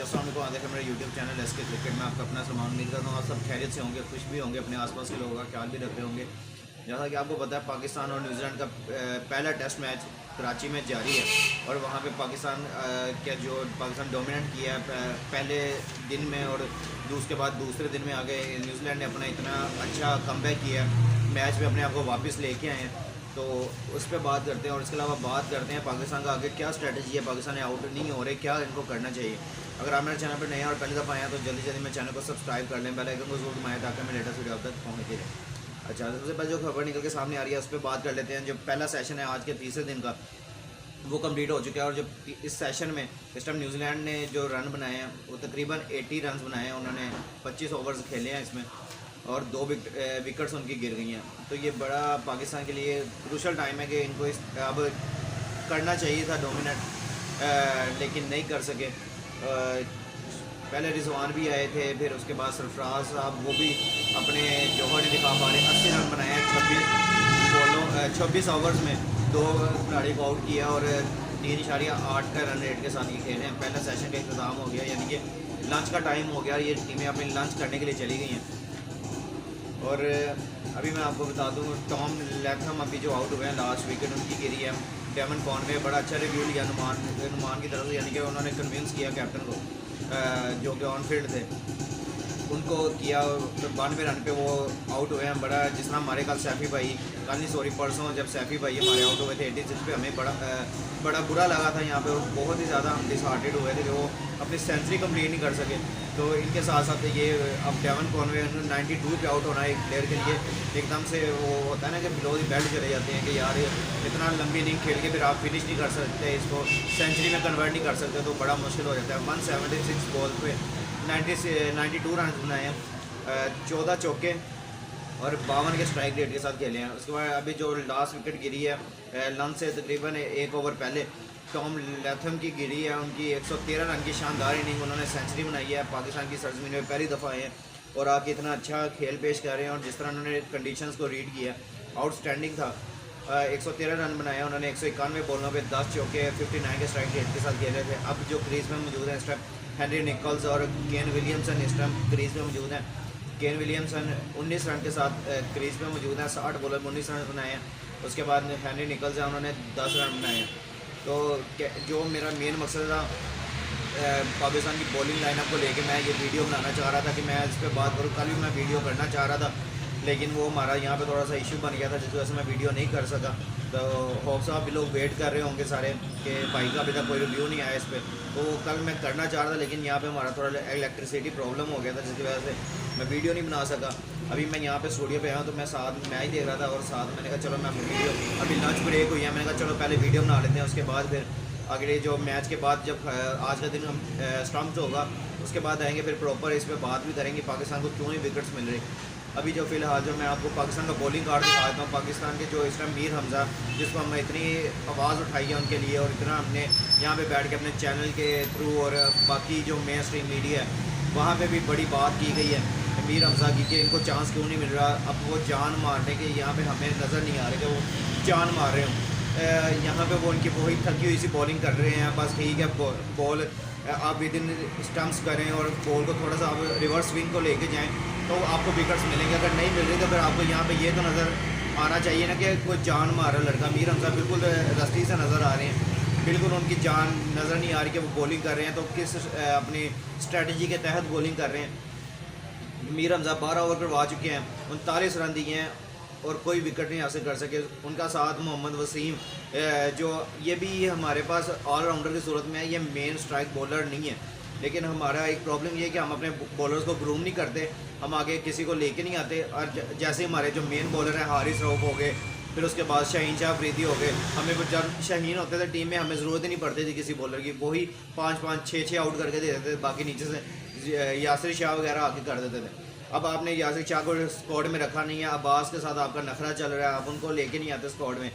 अस्सलाम वालेकुम। आगे मेरा यूट्यूब चैनल एसके क्रिकेट में आपका अपना सलमान। उम्मीद करता हूँ आप सब खैरियत से होंगे, खुश भी होंगे, अपने आसपास के लोगों का ख्याल भी रख रहे होंगे। जैसा कि आपको पता है पाकिस्तान और न्यूजीलैंड का पहला टेस्ट मैच कराची में जारी है और वहाँ पे पाकिस्तान पाकिस्तान डोमिनेट किया है पहले दिन में, और उसके बाद दूसरे दिन में आगे न्यूजीलैंड ने अपना इतना अच्छा कमबैक किया मैच में, अपने आप को वापस लेके आए हैं। तो उस पर बात करते हैं और इसके अलावा बात करते हैं पाकिस्तान का आगे क्या स्ट्रेटजी है, पाकिस्तान आउट नहीं हो रहे, क्या इनको करना चाहिए। अगर आप मेरे चैनल पर नए और पहले दफ़ा आए हैं तो जल्दी जल्दी मेरे चैनल को सब्सक्राइब कर लें, बेल आइकन को जरूर दबाएं ताकि मैं लेटेस्ट वीडियो आप तक पहुँचती रहे। अच्छा, सबसे पहले जो खबर निकल के सामने आ रही है उस पर बात कर लेते हैं। जो पहला सेशन है आज के तीसरे दिन का वो कंप्लीट हो चुका है, और जो इस सेशन में इस टाइम न्यूजीलैंड ने जो रन बनाए हैं वो तकरीबन 80 रन बनाए हैं। उन्होंने 25 ओवर्स खेले हैं इसमें और 2 विकेट्स उनकी गिर गई हैं। तो ये बड़ा पाकिस्तान के लिए क्रूशल टाइम है कि इनको अब करना चाहिए था डोमिनेट, लेकिन नहीं कर सके। पहले रिजवान भी आए थे, फिर उसके बाद सरफराज साहब वो भी अपने जौहर ने दिखा पा रहे 80 रन बनाए हैं 26 ओवर्स में 2 खिलाड़ी को आउट किया और 3.8 का रन रेट के साथ ये खेले हैं। पहला सेशन का इंतजाम हो गया, यानी कि लंच का टाइम हो गया, ये टीमें अपने लंच करने के लिए चली गई हैं। और अभी मैं आपको बता दूं टॉम लैथम अभी जो आउट हुए हैं लास्ट विकेट उनकी गिरी है। डेवन कॉनवे बड़ा अच्छा रिव्यू लिया नुमान की तरफ से, यानी कि उन्होंने कन्विंस किया कैप्टन को जो कि ऑन फील्ड थे उनको किया। 92 रन पे वो आउट हुए हैं। बड़ा जिस तरह हमारे कल सैफ़ी भाई परसों जब सैफ़ी भाई हमारे आउट हुए थे 86 पे, हमें बड़ा बुरा लगा था यहाँ पे, और बहुत ही ज़्यादा हम डिसहार्टेड हुए थे कि वो अपनी सेंचुरी कंप्लीट नहीं कर सके। तो इनके साथ साथ ये अब डेवन कॉनवे 92 पे आउट होना एक प्लेयर के लिए एकदम से वो होता है ना कि बिलो दी बेल्ट चले जाते हैं कि यार इतना लंबी इनिंग खेल के फिर आप फिनिश नहीं कर सकते, इसको सेंचुरी में कन्वर्ट नहीं कर सकते, तो बड़ा मुश्किल हो जाता है। 176 बॉल पे 92 रन बनाए हैं, 14 चौके और 52 के स्ट्राइक रेट के साथ खेले हैं। उसके बाद अभी जो लास्ट विकेट गिरी है लन से तकरीबन 1 ओवर पहले टॉम लैथम की गिरी है, उनकी 113 रन की शानदार इनिंग, उन्होंने सेंचुरी बनाई है। पाकिस्तान की सरजमीन में पहली दफ़ा आए हैं और आके इतना अच्छा खेल पेश कर रहे हैं, और जिस तरह उन्होंने कंडीशंस को रीड किया आउटस्टैंडिंग था। 113 रन बनाया उन्होंने, 191 बॉलों पे 10 चौके 59 के स्ट्राइक रेट के साथ खेले थे। अब जो क्रीज में मौजूद है इस टाइम हेनरी निकल्स और केन विलियमसन इस टाइम क्रीज में मौजूद हैं। केन विलियमसन 19 रन के साथ क्रीज में मौजूद हैं, 60 बॉलर में 19 रन बनाए हैं। उसके बाद हेनरी निकल्स हैं, उन्होंने 10 रन बनाए हैं। तो जो मेरा मेन मकसद था पाकिस्तान की बॉलिंग लाइनअप को लेके मैं ये वीडियो बनाना चाह रहा था कि मैं इस पर बात करूँ। कल भी मैं वीडियो करना चाह रहा था, लेकिन वो हमारा यहाँ पे थोड़ा सा इशू बन गया था जिस वजह से मैं वीडियो नहीं कर सका। तो होप साहब भी लोग वेट कर रहे होंगे सारे कि भाई का अभी तक कोई रिव्यू नहीं आया इस पर, तो कल मैं करना चाह रहा था, लेकिन यहाँ पे हमारा थोड़ा इलेक्ट्रिसिटी प्रॉब्लम हो गया था जिसकी वजह से मैं वीडियो नहीं बना सका। अभी मैं यहाँ पे स्टूडियो पे आया हूँ तो मैं साथ मैच देख रहा था और साथ मैंने कहा चलो मैं अपनी वीडियो, अभी लंच ब्रेक हुई है, मैंने कहा चलो पहले वीडियो बना लेते हैं, उसके बाद फिर अगले जो मैच के बाद जब आज का दिन हम स्टम्प्स होगा उसके बाद आएंगे फिर प्रॉपर इस पर बात भी करेंगे पाकिस्तान को क्यों ही विकेट्स मिल रही। अभी जो फ़िलहाल जो मैं आपको पाकिस्तान का बॉलिंग कार्ड दिखाता हूँ, पाकिस्तान के जो इस टाइम मीर हमज़ा जिसको हमने इतनी आवाज़ उठाई है उनके लिए, और इतना हमने यहाँ पे बैठ के अपने चैनल के थ्रू और बाकी जो मेन स्ट्रीम मीडिया है वहाँ पे भी बड़ी बात की गई है मीर हमज़ा की कि इनको चांस क्यों नहीं मिल रहा। अब वो जान मारने के यहाँ पे हमें नज़र नहीं आ रहे कि वो जान मार रहे हों। यहाँ पे वो उनकी वही थकी हुई सी बॉलिंग कर रहे हैं, बस ठीक है बॉल आप विद इन स्टम्प्स करें और बॉल को थोड़ा सा आप रिवर्स स्विंग को लेके जाएं तो आपको विकेट्स मिलेंगे। अगर नहीं मिल रही तो फिर आपको यहाँ पे ये तो नज़र आना चाहिए ना कि कोई जान मार रहा लड़का। मीर हमज़ा बिल्कुल रस्ती से नज़र आ रहे हैं, बिल्कुल उनकी जान नज़र नहीं आ रही कि वो बॉलिंग कर रहे हैं तो किस अपनी स्ट्रेटजी के तहत बॉलिंग कर रहे हैं। मीर हमज़ा 12 ओवर करवा चुके हैं, 39 रन दिए हैं और कोई विकेट नहीं हासिल कर सके। उनका साथ मोहम्मद वसीम जो ये भी हमारे पास ऑलराउंडर की सूरत में है, ये मेन स्ट्राइक बॉलर नहीं है, लेकिन हमारा एक प्रॉब्लम ये है कि हम अपने बॉलर्स को ग्रूम नहीं करते, हम आगे किसी को लेके नहीं आते। और जैसे हमारे जो मेन बॉलर हैं हारिस रऊफ हो गए, फिर उसके बाद शाहीन शाह अफरीदी हो गए, हमें जब शाहीन होते थे टीम में हमें ज़रूरत ही नहीं पड़ती थी किसी बॉलर की, वही 5-5 6-6 आउट करके दे देते थे, बाकी नीचे से यासिर शाह वगैरह आके कर देते थे। अब आपने यासिर शाह को स्क्वाड में रखा नहीं है, अब्बास के साथ आपका नखरा चल रहा है, आप उनको लेके नहीं आते स्क्वाड में।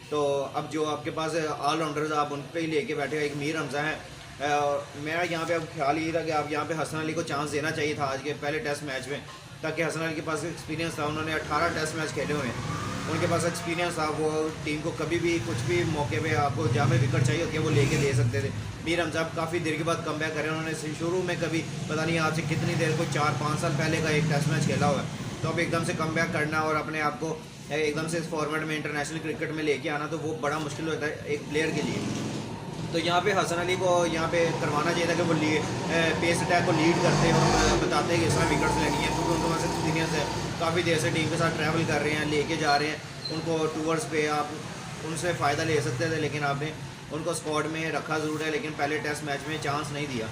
तो अब जो आपके पास ऑलराउंडर्स आप उन पर ही लेके बैठे हो। एक मीर हमज़ा है, मेरा यहाँ पे अब ख्याल ये था कि आप यहाँ पे हसन अली को चांस देना चाहिए था आज के पहले टेस्ट मैच में, ताकि हसन अली के पास एक्सपीरियंस था, उन्होंने 18 टेस्ट मैच खेले हुए हैं उनके पास एक्सपीरियंस था, वो टीम को कभी भी कुछ भी मौके पे आपको जहाँ पे विकेट चाहिए होती है वो लेके दे सकते थे। मीर हमजा काफ़ी देर के बाद कम बैक करें, उन्होंने शुरू में कभी पता नहीं आज से कितनी देर, कोई 4-5 साल पहले का एक टेस्ट मैच खेला हुआ है, तो अब एकदम से कम बैक करना और अपने आप को एकदम से इस फॉर्मेट में इंटरनेशनल क्रिकेट में लेके आना, तो वो बड़ा मुश्किल होता है एक प्लेयर के लिए। तो यहाँ पे हसन अली को यहाँ पे करवाना चाहिए था कि वो पेस अटैक को लीड करते और बताते हैं कि इस तरह विकेट्स लेनी है, क्योंकि उनके पास एक्सपीरियंस है, काफ़ी देर से टीम के साथ ट्रैवल कर रहे हैं, लेके जा रहे हैं उनको टूर्स पे, आप उनसे फ़ायदा ले सकते थे, लेकिन आपने उनको स्क्वाड में रखा ज़रूर है, लेकिन पहले टेस्ट मैच में चांस नहीं दिया।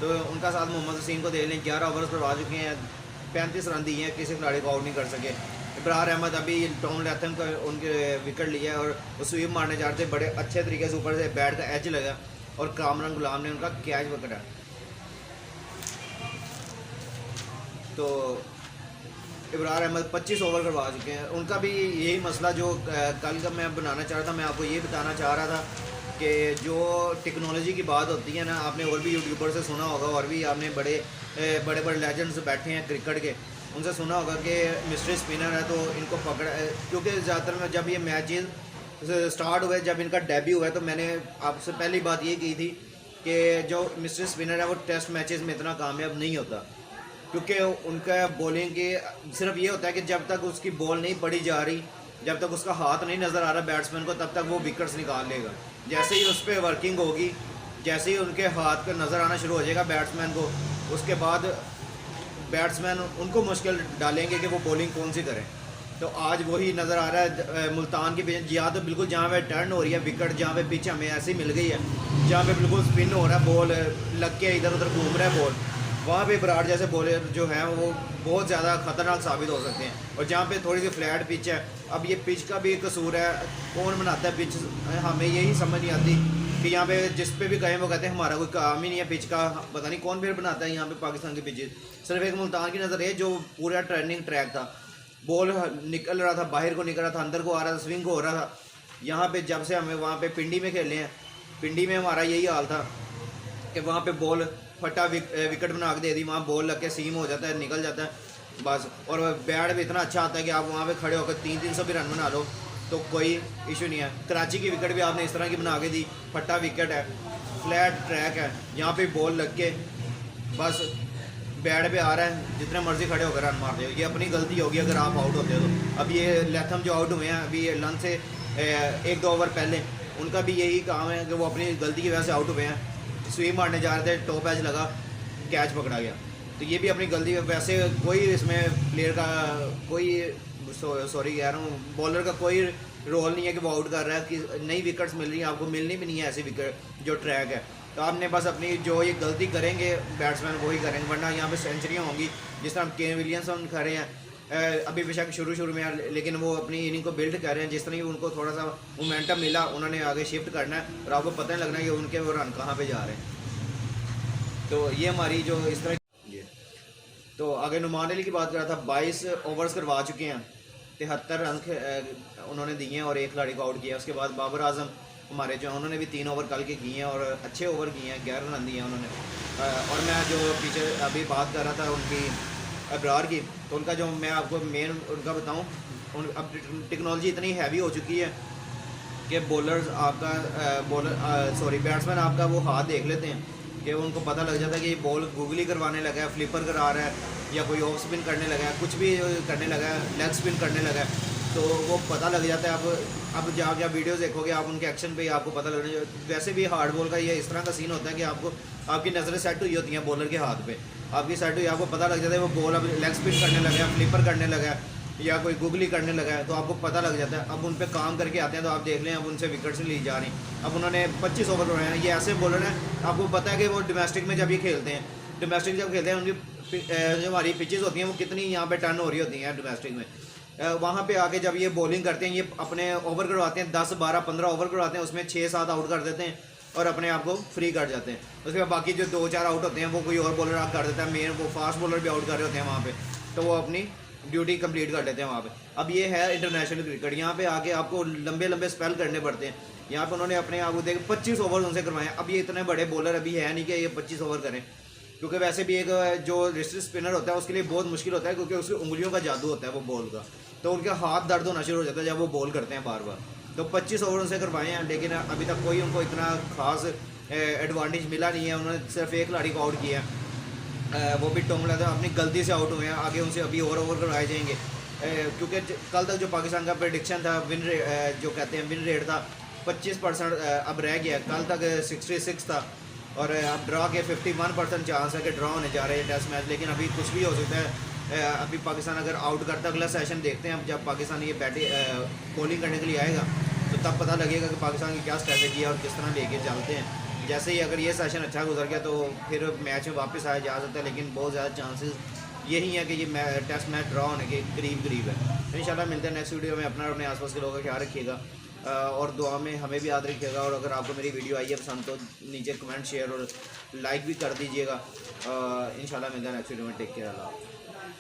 तो उनका साथ मोहम्मद हसीन को दे लें, 11 ओवर्स करवा चुके हैं, 35 रन दिए हैं, किसी खिलाड़ी को आउट नहीं कर सके। इब्रार अहमद अभी टॉम लैथम का उनके विकेट लिया है और वो स्वीप मारने जा रहे थे, बड़े अच्छे तरीके से ऊपर से बैट का एज लगा और कामरान गुलाम ने उनका कैच पकड़ा। तो इब्रार अहमद 25 ओवर करवा चुके हैं। उनका भी यही मसला जो कल का मैं बनाना चाह रहा था, मैं आपको ये बताना चाह रहा था कि जो टेक्नोलॉजी की बात होती है ना, आपने और भी यूट्यूबर से सुना होगा, और भी आपने बड़े बड़े लेजेंड्स बैठे हैं क्रिकेट के, उनसे सुना होगा कि मिस्ट्री स्पिनर है तो इनको पकड़ा, क्योंकि ज़्यादातर में जब ये मैचेस स्टार्ट हुए, जब इनका डेब्यू हुआ, तो मैंने आपसे पहली बात ये की थी कि जो मिस्ट्री स्पिनर है वो टेस्ट मैचेस में इतना कामयाब नहीं होता, क्योंकि उनका बॉलिंग के सिर्फ ये होता है कि जब तक उसकी बॉल नहीं पड़ी जा रही, जब तक उसका हाथ नहीं नज़र आ रहा बैट्समैन को, तब तक वो विकेट्स निकाल लेगा। जैसे ही उस पर वर्किंग होगी, जैसे ही उनके हाथ पर नज़र आना शुरू हो जाएगा बैट्समैन को, उसके बाद बैट्समैन उनको मुश्किल डालेंगे कि वो बॉलिंग कौन सी करें। तो आज वही नज़र आ रहा है मुल्तान की पिच, या तो बिल्कुल जहाँ पे टर्न हो रही है विकेट, जहाँ पे पिच हमें ऐसी मिल गई है, जहाँ पे बिल्कुल स्पिन हो रहा है, बॉल लग के इधर उधर घूम रहा है बॉल, वहाँ पे बराड़ जैसे बॉलर जो हैं वो बहुत ज़्यादा ख़तरनाक साबित हो सकते हैं। और जहाँ पे थोड़ी सी फ्लैट पिच है, अब ये पिच का भी कसूर है, कौन बनाता है पिच, हमें यही समझ नहीं आती कि यहाँ पे जिस पे भी गए वो कहते हैं हमारा कोई काम ही नहीं है पिच का, पता नहीं कौन फिर बनाता है यहाँ पे पाकिस्तान की पिचेज। सिर्फ एक मुल्तान की नज़र है जो पूरा ट्रेनिंग ट्रैक था, बॉल निकल रहा था, बाहर को निकल रहा था, अंदर को आ रहा था, स्विंग हो रहा था। यहाँ पे जब से हमें वहाँ पे पिंडी में खेले हैं, पिंडी में हमारा यही हाल था कि वहाँ पे बॉल फटा विकेट बना के दे दी, वहाँ बॉल लग के सीम हो जाता है, निकल जाता है बस। और बैट भी इतना अच्छा आता है कि आप वहाँ पे खड़े होकर 300 भी रन बना लो तो कोई इशू नहीं है। कराची की विकेट भी आपने इस तरह की बना के दी, फटा विकेट है, फ्लैट ट्रैक है, यहाँ पे बॉल लग के बस बैट पे आ रहा है, जितने मर्जी खड़े होकर रन मार दे, ये अपनी गलती होगी अगर आप आउट होते हो तो। अब ये लैथम जो आउट हुए हैं अभी लन से 1-2 ओवर पहले, उनका भी यही काम है कि वो अपनी गलती की वजह से आउट हुए हैं, स्वीप मारने जा रहे थे, टॉप एज लगा, कैच पकड़ा गया, तो ये भी अपनी गलती है। वैसे कोई इसमें प्लेयर का कोई सॉरी कह रहा हूँ, बॉलर का कोई रोल नहीं है कि वो आउट कर रहा है, कि नई विकेट्स मिल रही हैं आपको, मिलनी भी नहीं है ऐसी विकेट जो ट्रैक है। तो आपने बस अपनी जो ये गलती करेंगे बैट्समैन वही करेंगे, वरना यहाँ पे सेंचुरियाँ होंगी जिस तरह केन विलियमसन कर रहे हैं अभी बेशक शुरू में, लेकिन वो अपनी इनिंग को बिल्ड कर रहे हैं। जिस तरह उनको थोड़ा सा मोमेंटम मिला, उन्होंने आगे शिफ्ट करना है और आपको पता नहीं लगना है कि उनके वो रन कहाँ पर जा रहे हैं। तो ये हमारी जो इस तरह तो आगे नुमान अली की बात कर रहा था, 22 ओवर्स करवा चुके हैं, 73 रन उन्होंने दिए हैं और एक खिलाड़ी को आउट किया। उसके बाद बाबर आजम हमारे जो उन्होंने भी 3 ओवर कल के किए हैं और अच्छे ओवर किए हैं, 11 रन दिए हैं उन्होंने। और मैं जो पीछे अभी बात कर रहा था उनकी अबरार की, तो उनका जो मैं आपको मेन उनका बताऊँ, अब टेक्नोलॉजी इतनी हैवी हो चुकी है कि बॉलर्स आपका बैट्समैन आपका वो हाथ देख लेते हैं कि उनको पता लग जाता है कि बॉल गूगली करवाने लगा है, फ्लिपर करा रहा है, या कोई ऑफ स्पिन करने लगा है, कुछ भी करने लगा है, लेग स्पिन करने लगा है, तो वो पता लग जाता है। अब जहाँ वीडियोस देखोगे आप उनके एक्शन पे ही आपको पता लग रहा है। वैसे भी हार्ड बॉल का ये इस तरह का सीन होता है कि आपको आपकी नज़रें सेट हुई होती हैं बॉलर के हाथ पे, आपकी सेट हुई, आपको पता लग जाता है वो बॉल अब लेग स्पिन करने लगा है, फ्लिपर करने लगा है, या कोई गूगली करने लगा है, तो आपको पता लग जाता है। अब उन पर काम करके आते हैं तो आप देख लें अब उनसे विकेट्स ली जा रही। अब उन्होंने 25 ओवर करवाए हैं। ये ऐसे बॉलर हैं, आपको पता है कि वो डोमेस्टिक में जब ये खेलते हैं, डोमेस्टिक जब खेलते हैं उनकी जो हमारी पिचेस होती हैं वो कितनी यहाँ पे टर्न हो रही होती हैं डोमेस्टिक में, वहाँ पे आके जब ये बॉलिंग करते हैं, ये अपने ओवर करवाते हैं, 10, 12, 15 ओवर करवाते हैं, उसमें 6-7 आउट कर देते हैं और अपने आप को फ्री कर जाते हैं। उसके बाद बाकी जो 2-4 आउट होते हैं वो कोई और बॉलर आउट कर देता है, मेन वो फास्ट बॉलर भी आउट कर रहे होते हैं वहाँ पे, तो वो अपनी ड्यूटी कंप्लीट कर लेते हैं वहाँ पे। अब ये है इंटरनेशनल क्रिकेट, यहाँ पे आके आपको लंबे लंबे स्पेल करने पड़ते हैं। यहाँ पे उन्होंने अपने आप को देख 25 ओवर उनसे करवाए। अब ये इतने बड़े बॉलर अभी है नहीं कि ये 25 ओवर करें, क्योंकि वैसे भी एक जो रिस्ट स्पिनर होता है उसके लिए बहुत मुश्किल होता है, क्योंकि उसकी उंगलियों का जादू होता है वो बॉल का, तो उनके हाथ दर्द होना शुरू हो जाता है जब वो बॉल करते हैं बार बार। तो 25 ओवर उनसे करवाए हैं, लेकिन अभी तक कोई उनको इतना खास एडवांटेज मिला नहीं है। उन्होंने सिर्फ एक खिलाड़ी को आउट किया, वो भी टोंगला था, अपनी गलती से आउट हुए हैं। आगे उनसे अभी और ओवर करवाए जाएंगे, क्योंकि कल तक जो पाकिस्तान का प्रेडिक्शन था जो कहते हैं विन रेट था 25%, अब रह गया। कल तक 66 था और अब ड्रा के 51% चांस है कि ड्रा होने जा रहे हैं टेस्ट मैच, लेकिन अभी कुछ भी हो सकता है। अभी पाकिस्तान अगर आउट करता, अगला सेशन देखते हैं। अब जब पाकिस्तान ये बॉलिंग करने के लिए आएगा तो तब पता लगेगा कि पाकिस्तान की क्या स्ट्रैटेजी है और किस तरह लेके चलते हैं। जैसे ही अगर ये सेशन अच्छा गुजर गया तो फिर मैच में वापस आया जा सकता है, लेकिन बहुत ज़्यादा चांसेस यही है कि ये टेस्ट मैच ड्रा होने के करीब है। तो इंशाल्लाह मिलते हैं नेक्स्ट वीडियो में। अपने आसपास के लोगों का ख्याल रखिएगा और दुआ में हमें भी याद रखिएगा। और अगर आपको मेरी वीडियो आई है पसंद तो नीचे कमेंट शेयर और लाइक भी कर दीजिएगा। इंशाल्लाह मिलते हैं नेक्स्ट वीडियो में। Take care. अल्लाह।